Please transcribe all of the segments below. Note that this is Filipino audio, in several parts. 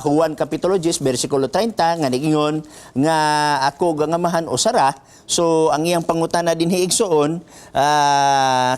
Juan Kapitulo 10, versikulo 30, nga nigingon, nga ako gangamahan o sara. So, ang iyang pangutana din hiigsoon,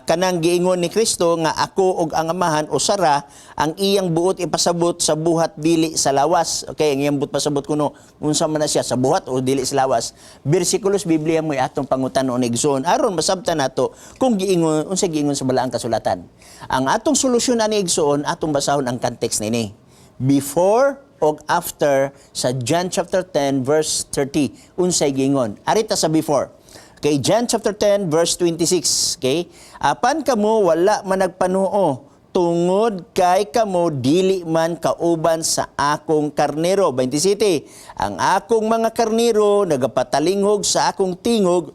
kanang giingon ni Kristo, nga ako og ang amahan o sara, ang iyang buot ipasabot sa buhat dili sa lawas. Okay, ang iyang buot pasabot kuno, unsa man na siya, sa buhat o dili sa lawas. Versikulos Biblia mo atong pangutana o niigsoon. Aron masabtan nato kung giingon, unsa giingon sa balaang kasulatan. Ang atong solusyon ani igsoon, atong basahon ang context nini. Before o after sa John chapter 10 verse 30 unsay giingon. Arita sa before. Okay, John chapter 10 verse 26. Okay? Apan kamo wala man nagpanuo tungod kay kamo dili man kauban sa akong karnero. 27. Ang akong mga karnero nagapatalingog sa akong tingog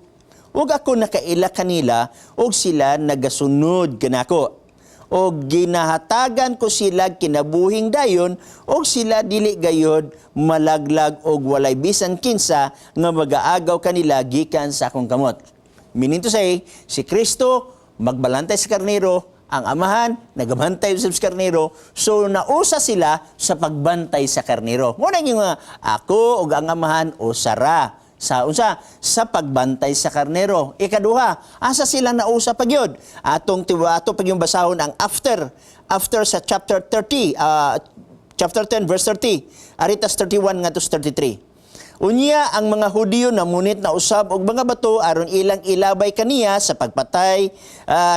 ug ako nakaila kanila ug sila nagasunod kanako. O ginahatagan ko sila kinabuhing dayon o sila dili gayod malaglag og walay bisan kinsa nga magaagaw kanila gikan sa akong kamot. Meaning to say, si Kristo magbalantay sa karnero, ang amahan nagabantay sa karnero, so nausa sila sa pagbantay sa karnero. Muna yung ako og ang amahan o sara sa pagbantay sa karnero. Ikaduha, asa sila nausa pagyod? Atong pag yung basahon ang after sa chapter 30, chapter 10 verse 30. Aritas 31 nga to 33. Unya ang mga Hudiyo namunit na usab og mga bato aron ilang ilabay kaniya sa pagpatay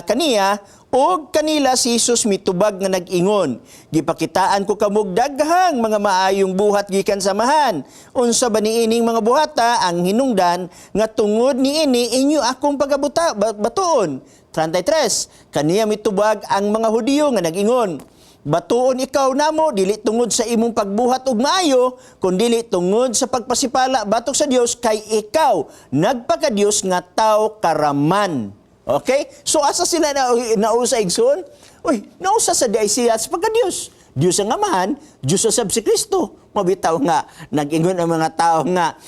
kaniya. Og kanila si Jesus mitubag nga nag-ingon, gipakitaan ko kamog daghang mga maayong buhat gikan sa amahan. Unsa ba niining mga buhata ang hinungdan nga tungod niini inyo akong batuon. 33. Kaniya mitubag ang mga Hudiyo nga nag-ingon, batuon ikaw namo dili tungod sa imong pagbuhat og maayo kundi tungod sa pagpasipala batok sa Dios kay ikaw nagpaka-Dios nga tawo karaman. Okay? So asa sila nausa igsoon? Uy, nausa sa siya sa pagka-Diyos. Diyos ang amahan, Diyos ang si Kristo. Mabitaw nga, nag-ingon ang mga tao nga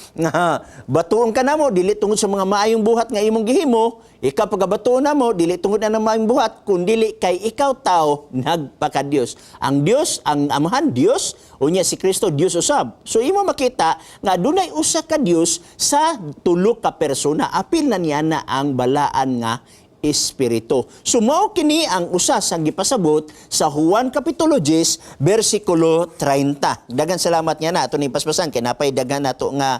batuon ka na mo, dili tungod sa mga maayong buhat nga imong gihimo, ikaw pagkabatuon na mo, dili tungod na ng maayong buhat, kundi kay ikaw tao, nagpaka-Diyos. Ang Diyos, ang amahan, Diyos, unya si Kristo, Diyos usab. So imo makita nga dunay usa ka Diyos sa tulo ka persona, apil na niya na ang balaan nga Espiritu. So mao kini ang usa sa gipasabot sa Juan Kapitulo 10 versikulo 30. Dagan salamat nga na ato ni paspasan kay napay dagan nato nga